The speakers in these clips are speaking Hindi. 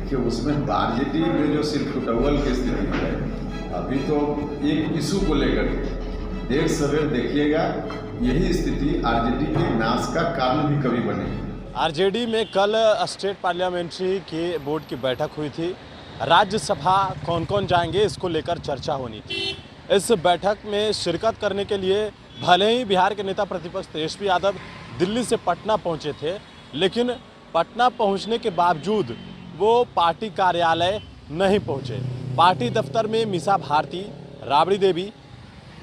देखिए, उसमें आरजेडी में जो सिर्फ फुटबॉल की स्थिति है, अभी तो एक इशू को लेकर देर सवेर देखिएगा, यही स्थिति आरजेडी के नाश का कारण भी कभी बनेगी। आरजेडी में कल स्टेट पार्लियामेंट्री के बोर्ड की बैठक हुई थी। राज्यसभा कौन कौन जाएंगे इसको लेकर चर्चा होनी थी। इस बैठक में शिरकत करने के लिए भले ही बिहार के नेता प्रतिपक्ष तेजस्वी यादव दिल्ली से पटना पहुंचे थे, लेकिन पटना पहुंचने के बावजूद वो पार्टी कार्यालय नहीं पहुंचे। पार्टी दफ्तर में मीसा भारती, राबड़ी देवी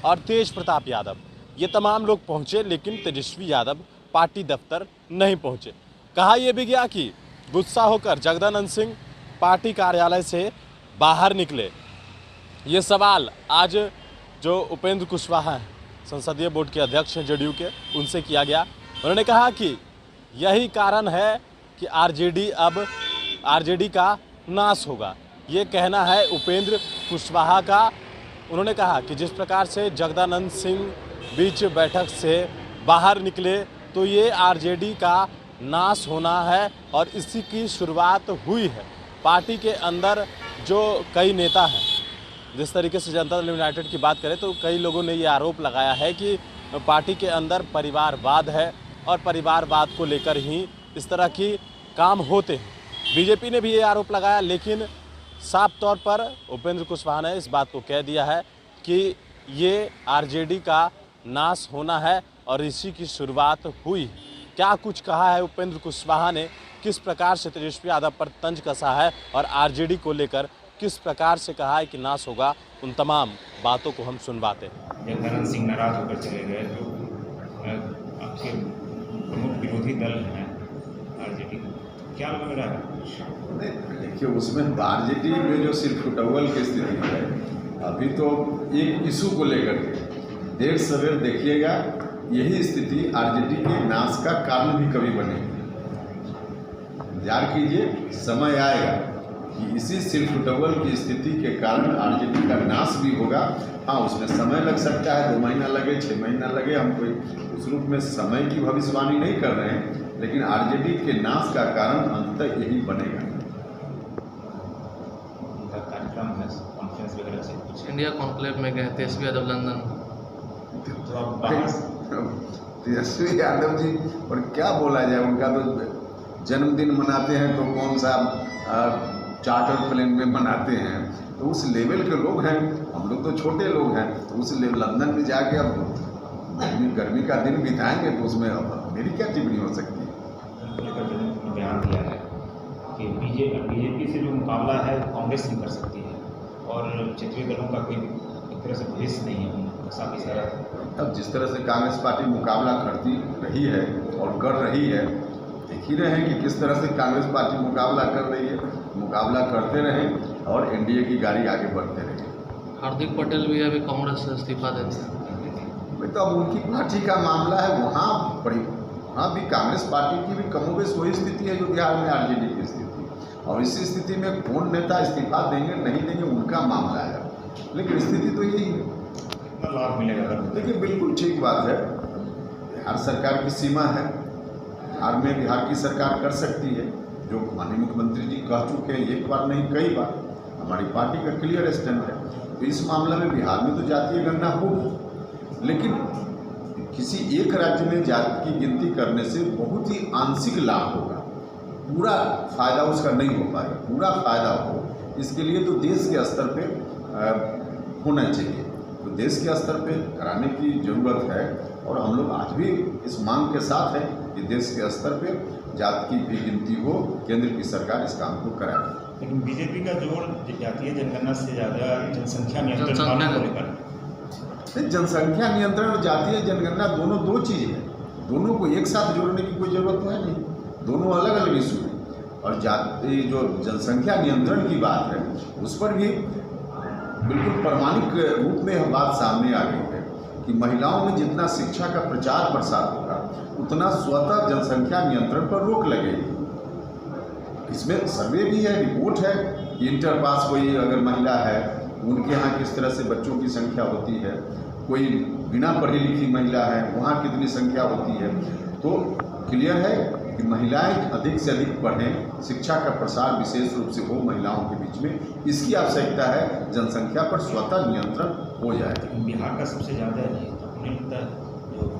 और तेज प्रताप यादव ये तमाम लोग पहुंचे, लेकिन तेजस्वी यादव पार्टी दफ्तर नहीं पहुंचे। कहा यह भी गया कि गुस्सा होकर जगदानंद सिंह पार्टी कार्यालय से बाहर निकले। ये सवाल आज जो उपेंद्र कुशवाहा हैं, संसदीय बोर्ड के अध्यक्ष हैं जेडीयू के, उनसे किया गया। उन्होंने कहा कि यही कारण है कि आरजेडी का नाश होगा। ये कहना है उपेंद्र कुशवाहा का। उन्होंने कहा कि जिस प्रकार से जगदानंद सिंह बीच बैठक से बाहर निकले तो ये आरजेडी का नाश होना है और इसी की शुरुआत हुई है। पार्टी के अंदर जो कई नेता हैं, जिस तरीके से जनता दल यूनाइटेड की बात करें तो कई लोगों ने ये आरोप लगाया है कि पार्टी के अंदर परिवारवाद है और परिवारवाद को लेकर ही इस तरह की काम होते हैं। बीजेपी ने भी ये आरोप लगाया, लेकिन साफ तौर पर उपेंद्र कुशवाहा ने इस बात को कह दिया है कि ये आरजेडी का नाश होना है और इसी की शुरुआत हुई। क्या कुछ कहा है उपेंद्र कुशवाहा ने, किस प्रकार से तेजस्वी यादव पर तंज कसा है और आरजेडी को लेकर किस प्रकार से कहा है कि नाश होगा, उन तमाम बातों को हम सुनवाते हैं। जगदानंद सिंह नाराज होकर चले गए, जो आपके प्रमुख विरोधी दल हैं आरजेडी, क्या लग रहा है? देखिए, उसमें आरजेडी में जो सिर्फ फुटबॉल की स्थिति है, अभी तो एक इशू को लेकर देर सवेर देखिएगा, यही स्थिति आरजेडी के नाश का कारण भी कभी बनेगी। इंतजार कीजिए, समय आएगा कि इसी सिर्फ फुटबॉल की स्थिति के कारण आरजेडी का नाश भी होगा। हाँ, उसमें समय लग सकता है, 2 महीना लगे, 6 महीना लगे, हम कोई उस रूप में समय की भविष्यवाणी नहीं कर रहे हैं, लेकिन आरजेडी के नाश का कारण अंततः यही बनेगा। कार्यक्रम है, कॉन्फ्रेंस वगैरह से कुछ इंडिया कॉन्क्लेव में गए तेजस्वी यादव लंदन। तो आप तेजस्वी यादव जी और क्या बोला जाए, उनका तो जन्मदिन मनाते हैं तो कौन सा चार्टर प्लेन में मनाते हैं, तो उस लेवल के लोग हैं। हम लोग तो छोटे लोग हैं, तो उस लंदन में जाके अब गर्मी का दिन बिताएंगे, तो उसमें मेरी क्या टिप्पणी हो सकती है। बयान दिया है कि बीजेपी से जो मुकाबला है कांग्रेस नहीं कर सकती है और क्षेत्रीय दलों का कोई एक तरह से भविष्य नहीं है, साफ इशारा है। अब जिस तरह से कांग्रेस पार्टी मुकाबला करती रही है और कर रही है, देख ही रहे हैं कि किस तरह से कांग्रेस पार्टी मुकाबला कर रही है। मुकाबला करते रहें और एनडीए की गाड़ी आगे बढ़ते रहें। हार्दिक पटेल भी अभी कांग्रेस से इस्तीफा देते हैं। तो अब उनकी पार्टी का मामला है, वहाँ भी कांग्रेस पार्टी की भी कमोबेश वही स्थिति है जो बिहार में आरजेडी की स्थिति, और इसी स्थिति में कौन नेता इस्तीफा देंगे नहीं देंगे उनका मामला है, लेकिन स्थिति तो यही है। कितना लाभ मिलेगा? देखिए, बिल्कुल ठीक बात है, बिहार सरकार की सीमा है, बिहार में बिहार की सरकार कर सकती है जो माननीय मुख्यमंत्री जी कह चुके हैं, एक बार नहीं कई बार। हमारी पार्टी का क्लियर स्टैंड है, तो इस मामले में बिहार में तो जातीय गणना होगी, लेकिन किसी एक राज्य में जाति की गिनती करने से बहुत ही आंशिक लाभ होगा, पूरा फायदा उसका नहीं हो पाएगा। पूरा फायदा हो इसके लिए तो देश के स्तर पे होना चाहिए, तो देश के स्तर पे कराने की ज़रूरत है, और हम लोग आज भी इस मांग के साथ हैं कि देश के स्तर पे जाति की भी गिनती हो, केंद्र की सरकार इस काम को कराए। लेकिन बीजेपी का जोर जातीय जनगणना से ज़्यादा जनसंख्या नियंत्रण कानून को लेकर। जनसंख्या नियंत्रण और जातीय जनगणना दोनों दो चीज़ है, दोनों को एक साथ जोड़ने की कोई ज़रूरत तो है नहीं, दोनों अलग अलग इशू हैं। और जाति जो जनसंख्या नियंत्रण की बात है, उस पर भी बिल्कुल प्रामाणिक रूप में यह बात सामने आ गई है कि महिलाओं में जितना शिक्षा का प्रचार प्रसार होगा, उतना स्वतः जनसंख्या नियंत्रण पर रोक लगेगी। इसमें सर्वे भी है, रिपोर्ट है कि इंटर पास कोई अगर महिला है, उनके यहाँ किस तरह से बच्चों की संख्या होती है, कोई बिना पढ़ी लिखी महिला है, वहाँ कितनी संख्या होती है। तो क्लियर है कि महिलाएं अधिक से अधिक पढ़ें, शिक्षा का प्रसार विशेष रूप से हो महिलाओं के बीच में, इसकी आवश्यकता है। जनसंख्या पर स्वतः नियंत्रण हो जाए। बिहार का सबसे ज़्यादा है, तो उन्हें लगता है जो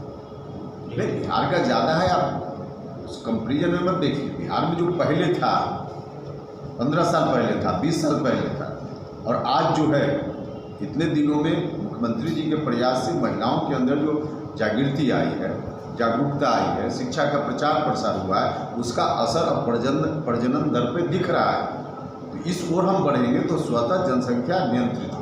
नहीं, बिहार का ज़्यादा है। आप उस कंपेरिजन में मत देखिए। बिहार में जो पहले था 15 साल पहले था, 20 साल पहले था, और आज जो है इतने दिनों में मुख्यमंत्री जी के प्रयास से महिलाओं के अंदर जो जागृति आई है, जागरूकता आई है, शिक्षा का प्रचार प्रसार हुआ है, उसका असर अब प्रजनन दर पे दिख रहा है। तो इस ओर हम बढ़ेंगे तो स्वतः जनसंख्या नियंत्रित